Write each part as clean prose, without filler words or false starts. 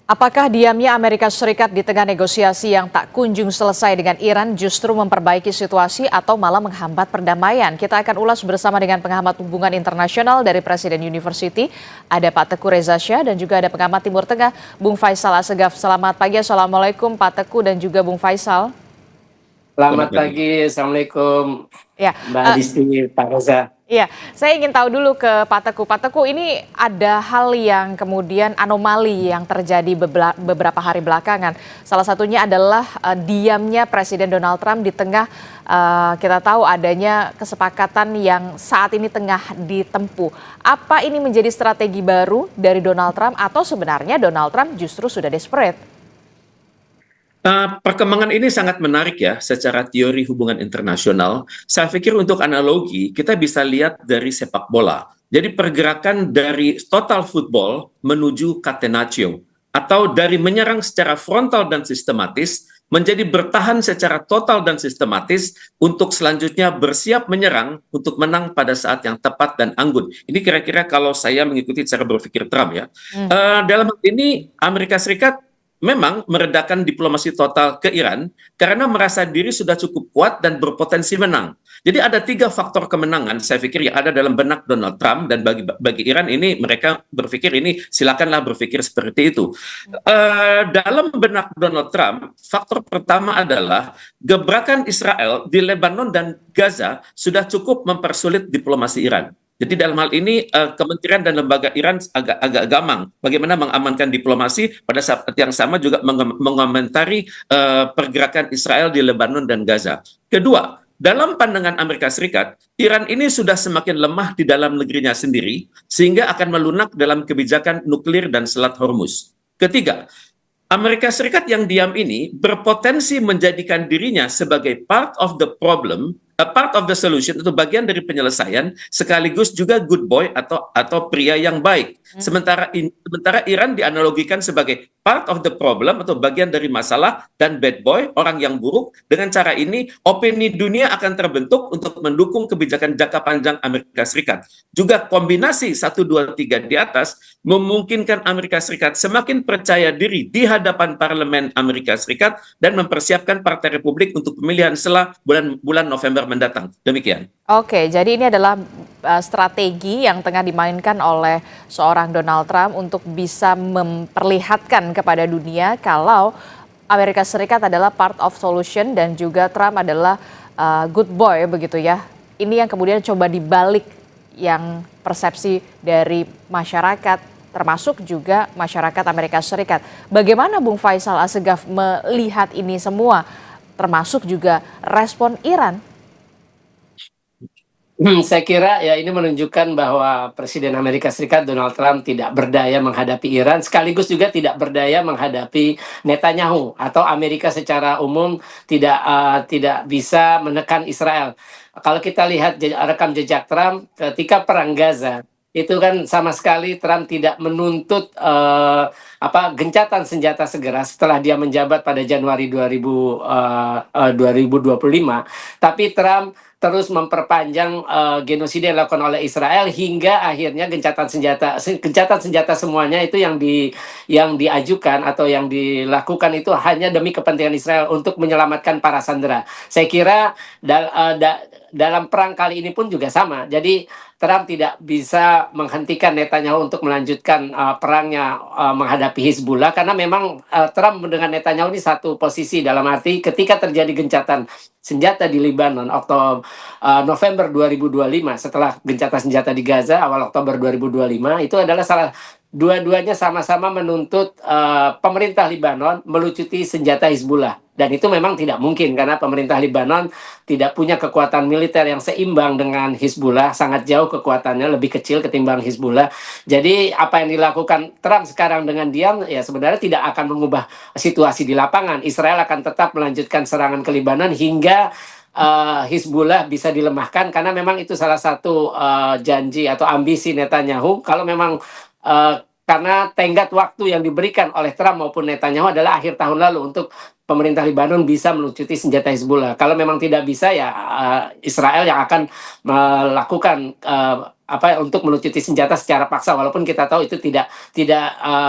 Apakah diamnya Amerika Serikat di tengah negosiasi yang tak kunjung selesai dengan Iran justru memperbaiki situasi atau malah menghambat perdamaian? Kita akan ulas bersama dengan pengamat hubungan internasional dari Presiden University, ada Pak Teguh Reza Shah, dan juga ada pengamat Timur Tengah, Bung Faisal Assegaf. Selamat pagi, Assalamualaikum Pak Teguh dan juga Bung Faisal. Selamat pagi, Assalamualaikum Ya, Mbak Disti, Pak Reza. Iya, saya ingin tahu dulu ke Pak Teguh. Pak Teguh, ini ada hal yang kemudian anomali yang terjadi beberapa hari belakangan. Salah satunya adalah diamnya Presiden Donald Trump di tengah kita tahu adanya kesepakatan yang saat ini tengah ditempuh. Apa ini menjadi strategi baru dari Donald Trump atau sebenarnya Donald Trump justru sudah desperate? Perkembangan ini sangat menarik ya secara teori hubungan internasional. Saya pikir untuk analogi kita bisa lihat dari sepak bola. Jadi pergerakan dari total football menuju catenaccio atau dari menyerang secara frontal dan sistematis menjadi bertahan secara total dan sistematis untuk selanjutnya bersiap menyerang untuk menang pada saat yang tepat dan anggun. Ini kira-kira kalau saya mengikuti cara berpikir Trump ya. Dalam hal ini Amerika Serikat memang meredakan diplomasi total ke Iran karena merasa diri sudah cukup kuat dan berpotensi menang. Jadi ada 3 faktor kemenangan saya pikir yang ada dalam benak Donald Trump, dan bagi Iran ini mereka berpikir ini silakanlah berpikir seperti itu. Dalam benak Donald Trump, faktor pertama adalah gebrakan Israel di Lebanon dan Gaza sudah cukup mempersulit diplomasi Iran. Jadi dalam hal ini kementerian dan lembaga Iran agak gamang bagaimana mengamankan diplomasi, pada saat yang sama juga mengomentari pergerakan Israel di Lebanon dan Gaza. Kedua, dalam pandangan Amerika Serikat, Iran ini sudah semakin lemah di dalam negerinya sendiri sehingga akan melunak dalam kebijakan nuklir dan Selat Hormuz. Ketiga, Amerika Serikat yang diam ini berpotensi menjadikan dirinya sebagai part of the problem, a part of the solution, atau bagian dari penyelesaian, sekaligus juga good boy atau pria yang baik. Sementara Iran dianalogikan sebagai part of the problem atau bagian dari masalah, dan bad boy, orang yang buruk. Dengan cara ini, opini dunia akan terbentuk untuk mendukung kebijakan jangka panjang Amerika Serikat. Juga kombinasi 1, 2, 3 di atas memungkinkan Amerika Serikat semakin percaya diri di hadapan parlemen Amerika Serikat dan mempersiapkan Partai Republik untuk pemilihan setelah bulan November mendatang. Demikian. Oke, jadi ini adalah strategi yang tengah dimainkan oleh seorang Donald Trump untuk bisa memperlihatkan kepada dunia kalau Amerika Serikat adalah part of solution dan juga Trump adalah good boy begitu ya. Ini yang kemudian coba dibalik yang persepsi dari masyarakat, termasuk juga masyarakat Amerika Serikat. Bagaimana Bung Faisal Assegaf melihat ini semua, termasuk juga respon Iran? Saya kira ya ini menunjukkan bahwa Presiden Amerika Serikat Donald Trump tidak berdaya menghadapi Iran, sekaligus juga tidak berdaya menghadapi Netanyahu, atau Amerika secara umum tidak bisa menekan Israel. Kalau kita lihat rekam jejak Trump ketika perang Gaza, itu kan sama sekali Trump tidak menuntut gencatan senjata segera setelah dia menjabat pada Januari 2025, tapi Trump terus memperpanjang genosida yang dilakukan oleh Israel hingga akhirnya gencatan senjata semuanya itu yang diajukan atau yang dilakukan itu hanya demi kepentingan Israel untuk menyelamatkan para sandera. Saya kira dalam perang kali ini pun juga sama. Jadi Trump tidak bisa menghentikan Netanyahu untuk melanjutkan perangnya menghadapi Hizbullah, karena memang Trump dengan Netanyahu ini satu posisi, dalam arti ketika terjadi gencatan senjata di Lebanon November 2025, setelah gencatan senjata di Gaza awal Oktober 2025, itu adalah dua-duanya sama-sama menuntut pemerintah Lebanon melucuti senjata Hizbullah. Dan itu memang tidak mungkin karena pemerintah Lebanon tidak punya kekuatan militer yang seimbang dengan Hizbullah, sangat jauh kekuatannya, lebih kecil ketimbang Hizbullah. Jadi apa yang dilakukan Trump sekarang dengan diam ya sebenarnya tidak akan mengubah situasi di lapangan. Israel akan tetap melanjutkan serangan ke Lebanon hingga Hizbullah bisa dilemahkan, karena memang itu salah satu janji atau ambisi Netanyahu. Kalau memang karena tenggat waktu yang diberikan oleh Trump maupun Netanyahu adalah akhir tahun lalu untuk pemerintah Lebanon bisa melucuti senjata Hizbullah. Kalau memang tidak bisa ya Israel yang akan melakukan untuk melucuti senjata secara paksa, walaupun kita tahu itu tidak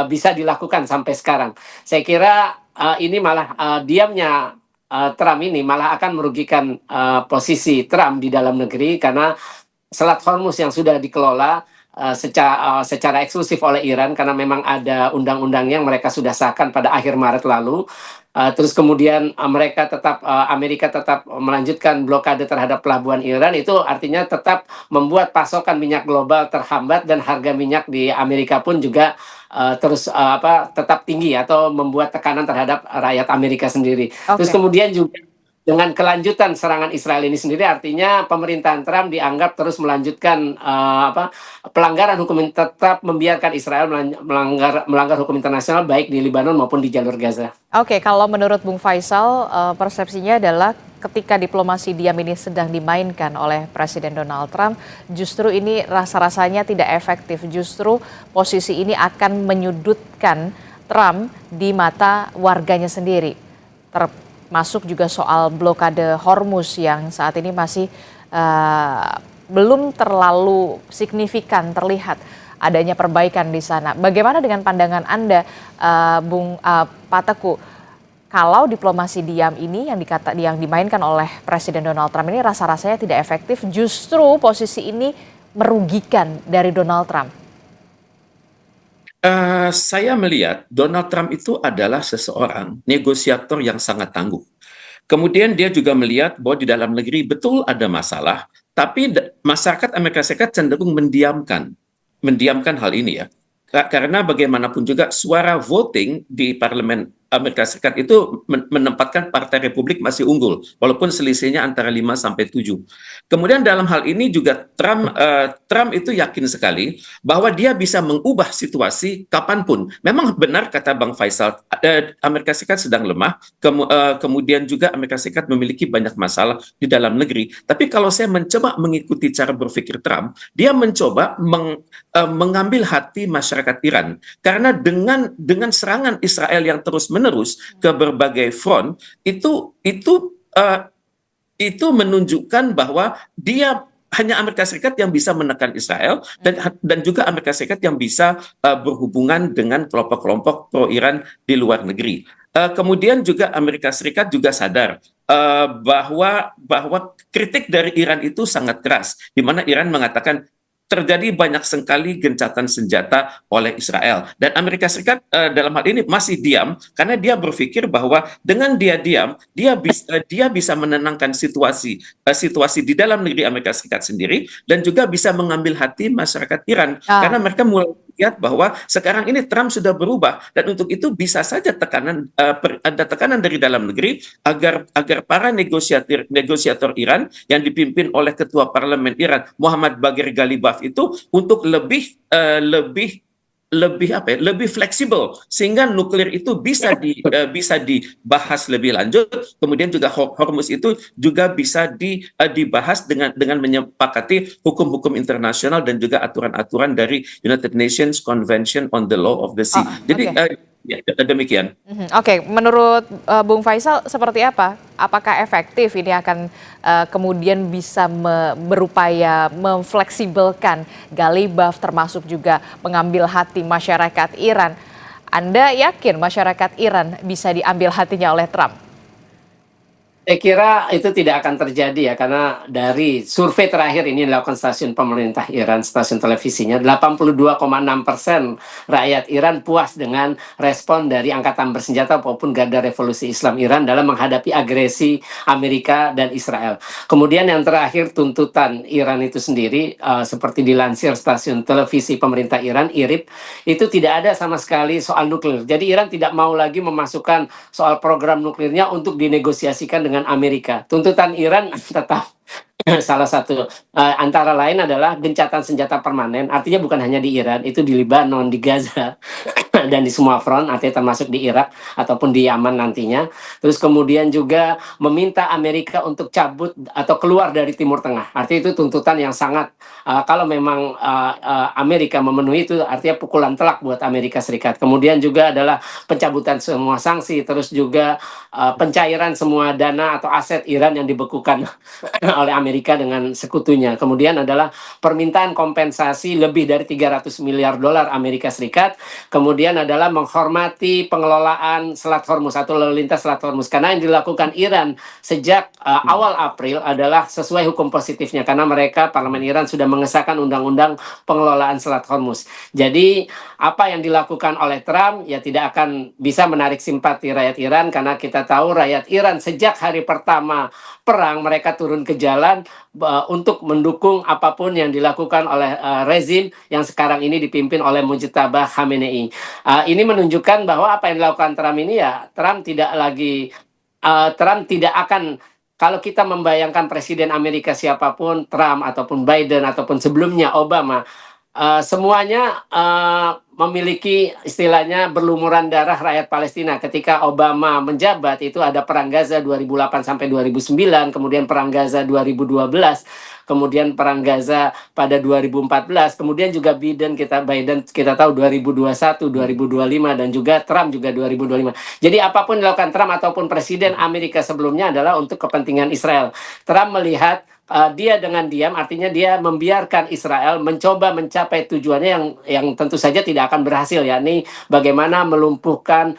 bisa dilakukan sampai sekarang. Saya kira ini malah diamnya Trump ini malah akan merugikan posisi Trump di dalam negeri, karena Selat Hormuz yang sudah dikelola secara eksklusif oleh Iran, karena memang ada undang-undangnya yang mereka sudah sahkan pada akhir Maret lalu. Terus kemudian Amerika tetap melanjutkan blokade terhadap pelabuhan Iran, itu artinya tetap membuat pasokan minyak global terhambat, dan harga minyak di Amerika pun juga tetap tinggi, atau membuat tekanan terhadap rakyat Amerika sendiri. Terus Oke. kemudian juga dengan kelanjutan serangan Israel ini sendiri, artinya pemerintahan Trump dianggap terus melanjutkan pelanggaran hukum, tetap membiarkan Israel melanggar hukum internasional, baik di Lebanon maupun di jalur Gaza. Oke, kalau menurut Bung Faisal, persepsinya adalah ketika diplomasi diam ini sedang dimainkan oleh Presiden Donald Trump, justru ini rasa-rasanya tidak efektif. Justru posisi ini akan menyudutkan Trump di mata warganya sendiri. Termasuk juga soal blokade Hormuz yang saat ini masih belum terlalu signifikan terlihat adanya perbaikan di sana. Bagaimana dengan pandangan Anda, Pak Teguh? Kalau diplomasi diam ini yang dimainkan oleh Presiden Donald Trump ini rasa-rasanya tidak efektif, justru posisi ini merugikan dari Donald Trump. Saya melihat Donald Trump itu adalah seseorang negosiator yang sangat tangguh. Kemudian dia juga melihat bahwa di dalam negeri betul ada masalah, tapi masyarakat Amerika Serikat cenderung mendiamkan hal ini ya. Karena bagaimanapun juga suara voting di parlemen Amerika Serikat itu menempatkan Partai Republik masih unggul, walaupun selisihnya antara 5 sampai 7. Kemudian dalam hal ini juga Trump itu yakin sekali bahwa dia bisa mengubah situasi kapanpun. Memang benar kata Bang Faisal, Amerika Serikat sedang lemah, kemudian juga Amerika Serikat memiliki banyak masalah di dalam negeri. Tapi kalau saya mencoba mengikuti cara berpikir Trump, dia mencoba mengambil hati masyarakat Iran. Karena dengan serangan Israel yang terus-menerus ke berbagai front, itu menunjukkan bahwa hanya Amerika Serikat yang bisa menekan Israel, dan juga Amerika Serikat yang bisa berhubungan dengan kelompok-kelompok pro-Iran di luar negeri. Kemudian juga Amerika Serikat juga sadar bahwa kritik dari Iran itu sangat keras, di mana Iran mengatakan terjadi banyak sekali gencatan senjata oleh Israel, dan Amerika Serikat dalam hal ini masih diam karena dia berpikir bahwa dengan dia diam dia bisa menenangkan situasi di dalam negeri Amerika Serikat sendiri, dan juga bisa mengambil hati masyarakat Iran karena mereka mulai lihat bahwa sekarang ini Trump sudah berubah, dan untuk itu bisa saja ada tekanan dari dalam negeri agar para negosiator Iran yang dipimpin oleh Ketua Parlemen Iran Muhammad Baghir Ghalibaf itu untuk lebih fleksibel, sehingga nuklir itu bisa dibahas lebih lanjut. Kemudian juga Hormuz itu juga bisa dibahas dengan menyepakati hukum-hukum internasional dan juga aturan-aturan dari United Nations Convention on the Law of the Sea. Jadi demikian. Oke, menurut Bung Faisal seperti apa? Apakah efektif ini akan kemudian bisa berupaya memfleksibelkan Ghalibaf, termasuk juga mengambil hati masyarakat Iran? Anda yakin masyarakat Iran bisa diambil hatinya oleh Trump? Saya kira itu tidak akan terjadi ya, karena dari survei terakhir ini dilakukan stasiun pemerintah Iran, stasiun televisinya, 82,6% rakyat Iran puas dengan respon dari Angkatan Bersenjata maupun Garda Revolusi Islam Iran dalam menghadapi agresi Amerika dan Israel. Kemudian yang terakhir, tuntutan Iran itu sendiri, seperti dilansir stasiun televisi pemerintah Iran, IRIB, itu tidak ada sama sekali soal nuklir. Jadi Iran tidak mau lagi memasukkan soal program nuklirnya untuk dinegosiasikan dengan Amerika. Tuntutan Iran tetap salah satu antara lain adalah gencatan senjata permanen, artinya bukan hanya di Iran, itu di Lebanon, di Gaza, dan di semua front, artinya termasuk di Irak ataupun di Yaman nantinya. Terus kemudian juga meminta Amerika untuk cabut atau keluar dari Timur Tengah. Artinya itu tuntutan yang sangat, kalau memang Amerika memenuhi itu, artinya pukulan telak buat Amerika Serikat. Kemudian juga adalah pencabutan semua sanksi, terus juga pencairan semua dana atau aset Iran yang dibekukan oleh Amerika Amerika dengan sekutunya. Kemudian adalah permintaan kompensasi lebih dari 300 miliar dolar Amerika Serikat. Kemudian adalah menghormati pengelolaan Selat Hormuz atau lalu lintas Selat Hormuz. Karena yang dilakukan Iran sejak awal April adalah sesuai hukum positifnya, karena mereka parlemen Iran sudah mengesahkan undang-undang pengelolaan Selat Hormuz. Jadi apa yang dilakukan oleh Trump ya tidak akan bisa menarik simpati rakyat Iran, karena kita tahu rakyat Iran sejak hari pertama perang mereka turun ke jalan untuk mendukung apapun yang dilakukan oleh rezim yang sekarang ini dipimpin oleh Mujtaba Khamenei. Ini menunjukkan bahwa apa yang dilakukan Trump ini ya Trump tidak akan, kalau kita membayangkan presiden Amerika siapapun, Trump ataupun Biden ataupun sebelumnya Obama, semuanya memiliki istilahnya berlumuran darah rakyat Palestina. Ketika Obama menjabat itu ada perang Gaza 2008 sampai 2009, kemudian perang Gaza 2012, kemudian perang Gaza pada 2014, kemudian juga Biden kita tahu 2021, 2025 dan juga Trump juga 2025. Jadi apapun dilakukan Trump ataupun presiden Amerika sebelumnya adalah untuk kepentingan Israel. Trump melihat dia dengan diam, artinya dia membiarkan Israel mencoba mencapai tujuannya yang tentu saja tidak akan berhasil, yakni bagaimana melumpuhkan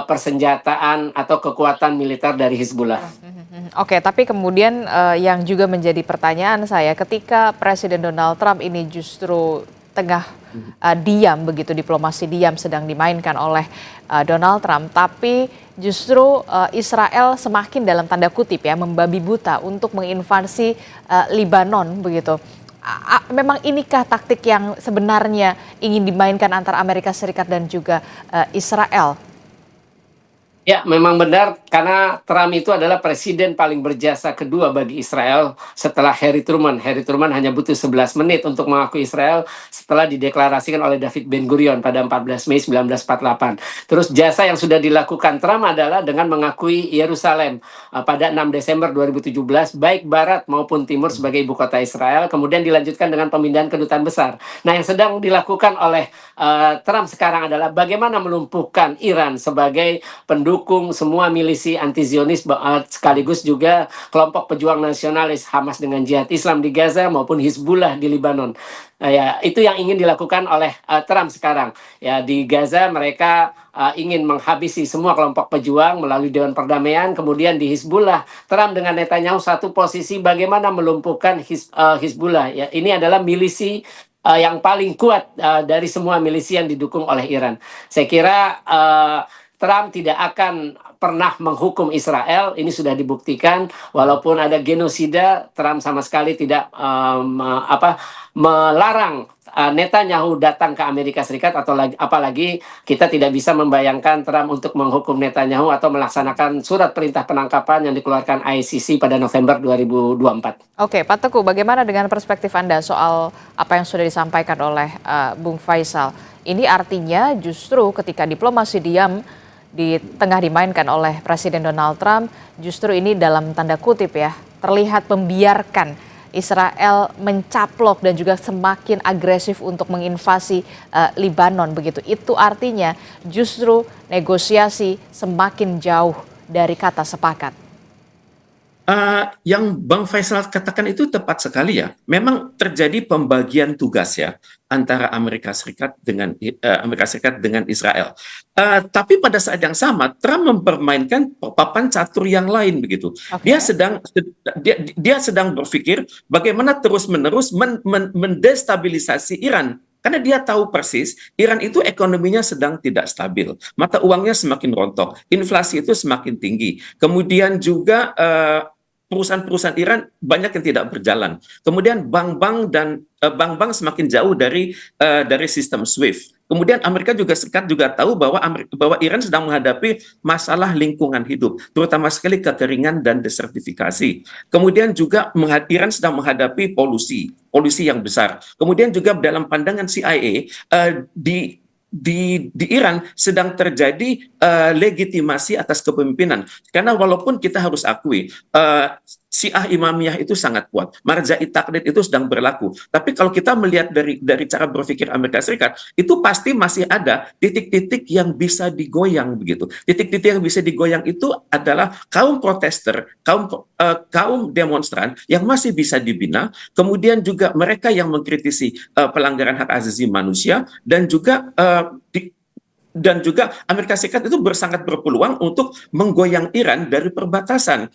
persenjataan atau kekuatan militer dari Hizbullah. Oke, tapi kemudian yang juga menjadi pertanyaan saya, ketika Presiden Donald Trump ini justru tengah diam, begitu diplomasi diam sedang dimainkan oleh Donald Trump, tapi justru Israel semakin dalam tanda kutip ya membabi buta untuk menginvasi Libanon begitu. Memang inikah taktik yang sebenarnya ingin dimainkan antara Amerika Serikat dan juga Israel? Ya, memang benar, karena Trump itu adalah presiden paling berjasa kedua bagi Israel setelah Harry Truman. Harry Truman hanya butuh 11 menit untuk mengakui Israel setelah dideklarasikan oleh David Ben-Gurion pada 14 Mei 1948. Terus jasa yang sudah dilakukan Trump adalah dengan mengakui Yerusalem pada 6 Desember 2017, baik barat maupun timur sebagai ibu kota Israel, kemudian dilanjutkan dengan pemindahan kedutaan besar. Nah, yang sedang dilakukan oleh Trump sekarang adalah bagaimana melumpuhkan Iran sebagai pendukung semua milisi anti-Zionis, sekaligus juga kelompok pejuang nasionalis Hamas dengan Jihad Islam di Gaza maupun Hizbullah di Libanon. Ya, itu yang ingin dilakukan oleh Trump sekarang. Ya, di Gaza mereka ingin menghabisi semua kelompok pejuang melalui Dewan Perdamaian. Kemudian di Hizbullah, Trump dengan Netanyahu satu posisi bagaimana melumpuhkan Hizbullah. Ya, ini adalah milisi yang paling kuat dari semua milisi yang didukung oleh Iran. Saya kira Trump tidak akan pernah menghukum Israel, ini sudah dibuktikan. Walaupun ada genosida, Trump sama sekali tidak melarang Netanyahu datang ke Amerika Serikat, atau apalagi kita tidak bisa membayangkan Trump untuk menghukum Netanyahu atau melaksanakan surat perintah penangkapan yang dikeluarkan ICC pada November 2024. Oke, Pak Teguh, bagaimana dengan perspektif Anda soal apa yang sudah disampaikan oleh Bung Faisal? Ini artinya justru ketika diplomasi diam di tengah dimainkan oleh Presiden Donald Trump, justru ini dalam tanda kutip ya, terlihat membiarkan Israel mencaplok dan juga semakin agresif untuk menginvasi Libanon begitu. Itu artinya justru negosiasi semakin jauh dari kata sepakat. Yang Bang Faisal katakan itu tepat sekali ya. Memang terjadi pembagian tugas ya antara Amerika Serikat dengan Israel. Tapi pada saat yang sama Trump mempermainkan papan catur yang lain begitu. Okay. Dia sedang berpikir bagaimana terus-menerus mendestabilisasi Iran. Karena dia tahu persis Iran itu ekonominya sedang tidak stabil, mata uangnya semakin rontok, inflasi itu semakin tinggi. Kemudian juga perusahaan-perusahaan Iran banyak yang tidak berjalan. Kemudian bank-bank semakin jauh dari sistem SWIFT. Kemudian Amerika Serikat juga tahu bahwa Iran sedang menghadapi masalah lingkungan hidup, terutama sekali kekeringan dan desertifikasi. Kemudian juga Iran sedang menghadapi polusi yang besar. Kemudian juga dalam pandangan CIA di Iran sedang terjadi legitimasi atas kepemimpinan. Karena walaupun kita harus akui Syiah Imamiyah itu sangat kuat. Marja'i Taqlid itu sedang berlaku. Tapi kalau kita melihat dari cara berpikir Amerika Serikat, itu pasti masih ada titik-titik yang bisa digoyang begitu. Titik-titik yang bisa digoyang itu adalah kaum protester, kaum demonstran yang masih bisa dibina, kemudian juga mereka yang mengkritisi pelanggaran hak asasi manusia, dan juga Amerika Serikat itu sangat berpeluang untuk menggoyang Iran dari perbatasan.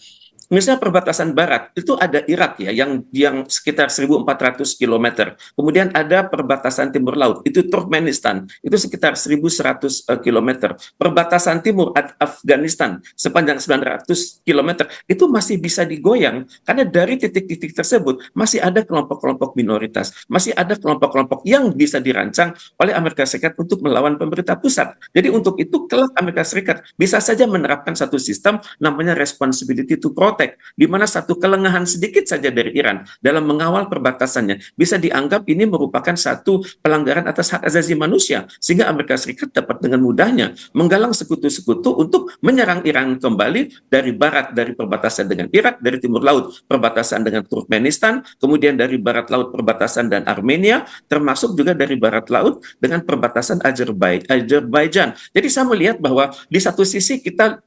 Misalnya perbatasan barat itu ada Irak ya yang sekitar 1.400 kilometer. Kemudian ada perbatasan timur laut itu Turkmenistan itu sekitar 1.100 kilometer. Perbatasan timur Afghanistan sepanjang 900 kilometer itu masih bisa digoyang karena dari titik-titik tersebut masih ada kelompok-kelompok minoritas, masih ada kelompok-kelompok yang bisa dirancang oleh Amerika Serikat untuk melawan pemerintah pusat. Jadi untuk itu kelak Amerika Serikat bisa saja menerapkan satu sistem namanya responsibility to protect, di mana satu kelengahan sedikit saja dari Iran dalam mengawal perbatasannya bisa dianggap ini merupakan satu pelanggaran atas hak asasi manusia, sehingga Amerika Serikat dapat dengan mudahnya menggalang sekutu-sekutu untuk menyerang Iran kembali dari barat, dari perbatasan dengan Irak, dari timur laut perbatasan dengan Turkmenistan, kemudian dari barat laut perbatasan dan Armenia, termasuk juga dari barat laut dengan perbatasan Azerbaijan. Jadi saya melihat bahwa di satu sisi kita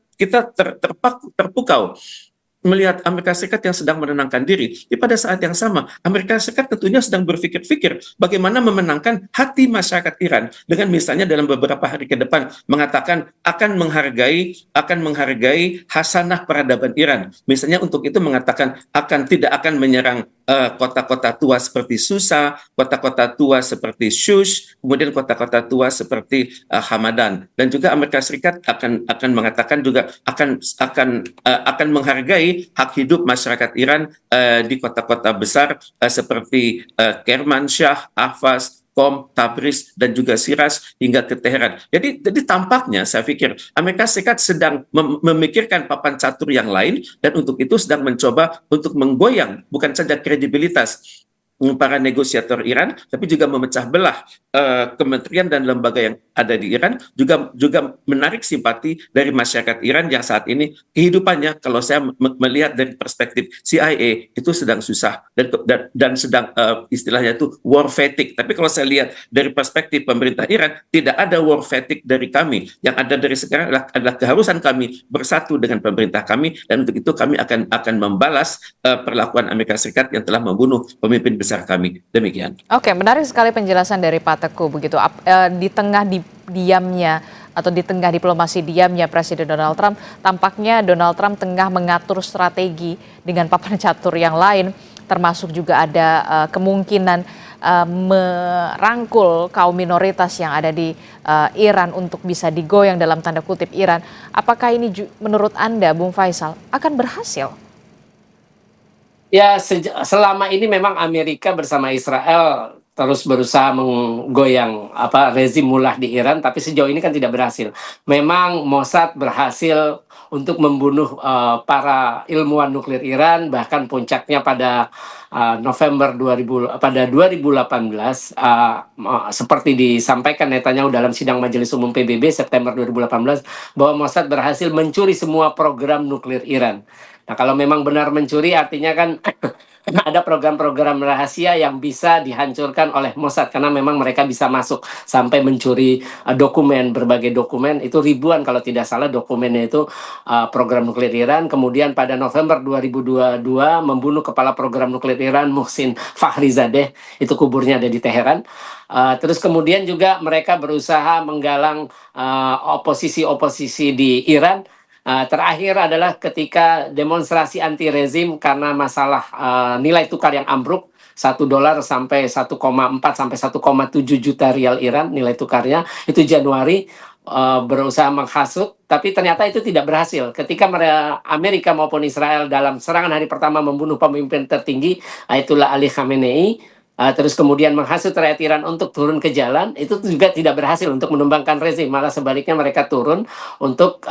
terpukau melihat Amerika Serikat yang sedang menenangkan diri. Pada saat yang sama, Amerika Serikat tentunya sedang berpikir-pikir bagaimana memenangkan hati masyarakat Iran dengan misalnya dalam beberapa hari ke depan mengatakan akan menghargai hasanah peradaban Iran. Misalnya untuk itu mengatakan tidak akan menyerang kota-kota tua seperti Susa, kota-kota tua seperti Shush, kemudian kota-kota tua seperti Hamadan. Dan juga Amerika Serikat akan mengatakan juga akan menghargai hak hidup masyarakat Iran di kota-kota besar seperti Kermanshah, Ahvaz, Qom, Tabriz, dan juga Shiraz hingga ke Teheran. Jadi tampaknya saya pikir Amerika Serikat sedang memikirkan papan catur yang lain, dan untuk itu sedang mencoba untuk menggoyang bukan saja kredibilitas para negosiator Iran, tapi juga memecah belah kementerian dan lembaga yang ada di Iran, juga menarik simpati dari masyarakat Iran yang saat ini kehidupannya, kalau saya melihat dari perspektif CIA, itu sedang susah dan sedang istilahnya itu war fatigue. Tapi kalau saya lihat dari perspektif pemerintah Iran, tidak ada war fatigue dari kami. Yang ada dari sekarang adalah keharusan kami bersatu dengan pemerintah kami, dan untuk itu kami akan membalas perlakuan Amerika Serikat yang telah membunuh pemimpin besar kami. Demikian. Oke, menarik sekali penjelasan dari Pak Teguh begitu. Di tengah diamnya atau di tengah diplomasi diamnya Presiden Donald Trump, tampaknya Donald Trump tengah mengatur strategi dengan papan catur yang lain, termasuk juga ada kemungkinan merangkul kaum minoritas yang ada di Iran untuk bisa digoyang dalam tanda kutip Iran. Apakah ini menurut Anda, Bung Faisal, akan berhasil? Ya, selama ini memang Amerika bersama Israel terus berusaha menggoyang rezim mullah di Iran, tapi sejauh ini kan tidak berhasil. Memang Mossad berhasil untuk membunuh para ilmuwan nuklir Iran, bahkan puncaknya pada November 2018, seperti disampaikan Netanyahu dalam sidang Majelis Umum PBB September 2018, bahwa Mossad berhasil mencuri semua program nuklir Iran. Nah, kalau memang benar mencuri, artinya kan ada program-program rahasia yang bisa dihancurkan oleh Mossad, karena memang mereka bisa masuk sampai mencuri berbagai dokumen, itu ribuan kalau tidak salah dokumennya itu program nuklir Iran. Kemudian pada November 2022 membunuh kepala program nuklir Iran Muhsin Fakhrizadeh, itu kuburnya ada di Teheran. Terus kemudian juga mereka berusaha menggalang oposisi-oposisi di Iran. Terakhir adalah ketika demonstrasi anti rezim karena masalah nilai tukar yang ambruk, $1 sampai 1,4 sampai 1,7 juta rial Iran nilai tukarnya, itu Januari, berusaha menghasut, tapi ternyata itu tidak berhasil. Ketika Amerika maupun Israel dalam serangan hari pertama membunuh pemimpin tertinggi, Ayatollah Ali Khamenei, terus kemudian menghasut rakyat Iran untuk turun ke jalan, itu juga tidak berhasil untuk menumbangkan rezim. Malah sebaliknya mereka turun untuk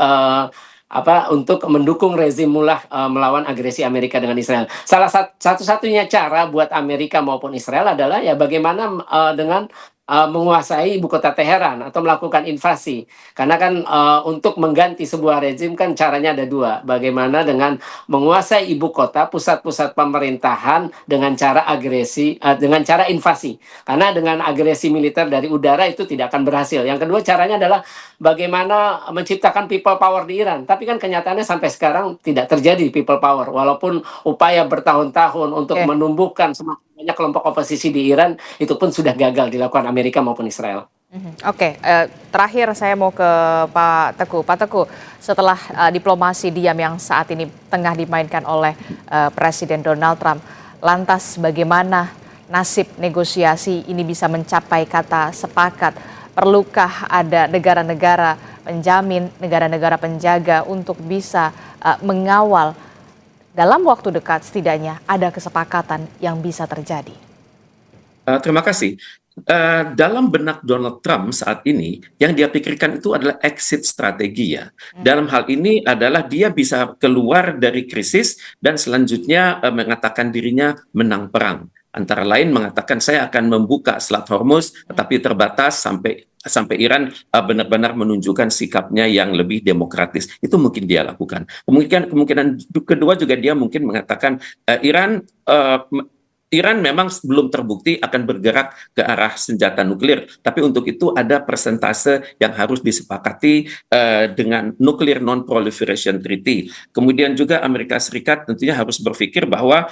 mendukung rezim mullah melawan agresi Amerika dengan Israel. Satu-satunya cara buat Amerika maupun Israel adalah ya bagaimana dengan menguasai ibu kota Teheran atau melakukan invasi. Karena kan untuk mengganti sebuah rezim kan caranya ada dua. Bagaimana dengan menguasai ibu kota, pusat-pusat pemerintahan dengan cara agresi, dengan cara invasi. Karena dengan agresi militer dari udara itu tidak akan berhasil. Yang kedua caranya adalah bagaimana menciptakan people power di Iran. Tapi kan kenyataannya sampai sekarang tidak terjadi people power. Walaupun upaya bertahun-tahun untuk menumbuhkan semakin banyak kelompok oposisi di Iran, itu pun sudah gagal dilakukan Amerika maupun Israel. Oke, terakhir saya mau ke Pak Teguh. Pak Teguh, setelah diplomasi diam yang saat ini tengah dimainkan oleh Presiden Donald Trump, lantas bagaimana nasib negosiasi ini bisa mencapai kata sepakat? Perlukah ada negara-negara penjamin, negara-negara penjaga untuk bisa mengawal dalam waktu dekat setidaknya ada kesepakatan yang bisa terjadi? Terima kasih. Dalam benak Donald Trump saat ini, yang dia pikirkan itu adalah exit strategi ya. Dalam hal ini adalah dia bisa keluar dari krisis dan selanjutnya mengatakan dirinya menang perang. Antara lain mengatakan saya akan membuka Selat Hormuz, tetapi terbatas sampai Iran benar-benar menunjukkan sikapnya yang lebih demokratis. Itu mungkin dia lakukan. Kemungkinan kedua juga dia mungkin mengatakan Iran memang belum terbukti akan bergerak ke arah senjata nuklir, tapi untuk itu ada persentase yang harus disepakati dengan Nuclear Non-Proliferation Treaty. Kemudian juga Amerika Serikat tentunya harus berpikir bahwa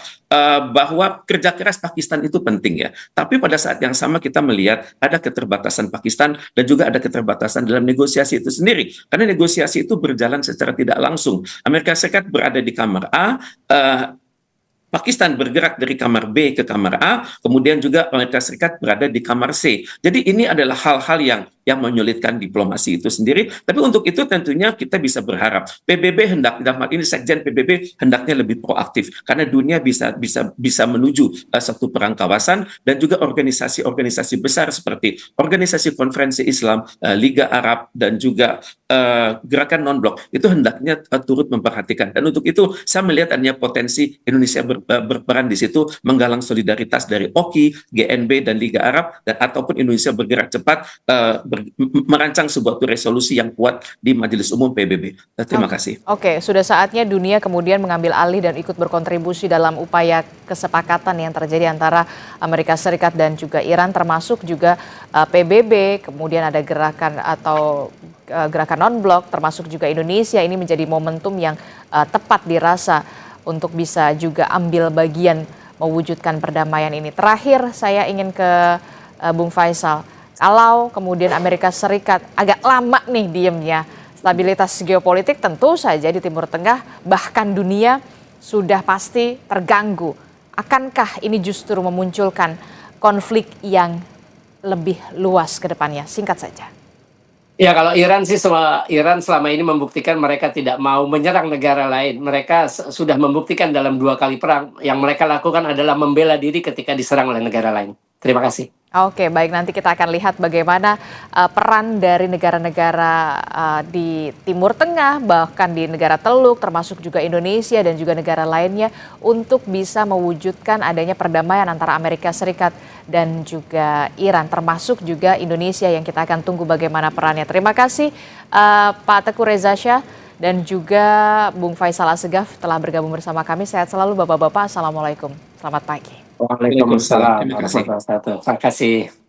kerja keras Pakistan itu penting ya. Tapi pada saat yang sama kita melihat ada keterbatasan Pakistan dan juga ada keterbatasan dalam negosiasi itu sendiri. Karena negosiasi itu berjalan secara tidak langsung. Amerika Serikat berada di kamar A, Pakistan bergerak dari kamar B ke kamar A, kemudian juga Amerika Serikat berada di kamar C. Jadi ini adalah hal-hal yang menyulitkan diplomasi itu sendiri. Tapi untuk itu tentunya kita bisa berharap PBB dalam hal ini Sekjen PBB hendaknya lebih proaktif karena dunia bisa menuju satu perang kawasan dan juga organisasi-organisasi besar seperti Organisasi Konferensi Islam, Liga Arab dan juga gerakan non-blok itu hendaknya turut memperhatikan. Dan untuk itu saya melihat adanya potensi Indonesia berperan di situ menggalang solidaritas dari OKI, GNB dan Liga Arab dan ataupun Indonesia bergerak cepat merancang sebuah resolusi yang kuat di Majelis Umum PBB. Terima kasih. Oke, sudah saatnya dunia kemudian mengambil alih dan ikut berkontribusi dalam upaya kesepakatan yang terjadi antara Amerika Serikat dan juga Iran, termasuk juga PBB, kemudian ada gerakan atau gerakan non-blok, termasuk juga Indonesia. Ini menjadi momentum yang tepat dirasa untuk bisa juga ambil bagian mewujudkan perdamaian ini. Terakhir saya ingin ke Bung Faisal. Kalau kemudian Amerika Serikat agak lama nih diemnya, stabilitas geopolitik tentu saja di Timur Tengah bahkan dunia sudah pasti terganggu. Akankah ini justru memunculkan konflik yang lebih luas ke depannya? Singkat saja. Ya, kalau Iran sih Iran selama ini membuktikan mereka tidak mau menyerang negara lain. Mereka sudah membuktikan dalam 2 kali perang. Yang mereka lakukan adalah membela diri ketika diserang oleh negara lain. Terima kasih. Oke, baik, nanti kita akan lihat bagaimana peran dari negara-negara di Timur Tengah, bahkan di negara Teluk, termasuk juga Indonesia dan juga negara lainnya untuk bisa mewujudkan adanya perdamaian antara Amerika Serikat dan juga Iran, termasuk juga Indonesia yang kita akan tunggu bagaimana perannya. Terima kasih Pak Teguh Reza Shah dan juga Bung Faisal Assegaf telah bergabung bersama kami. Sehat selalu Bapak-Bapak, Assalamualaikum, selamat pagi. Waalaikumsalam warahmatullahi wabarakatuh. Terima kasih.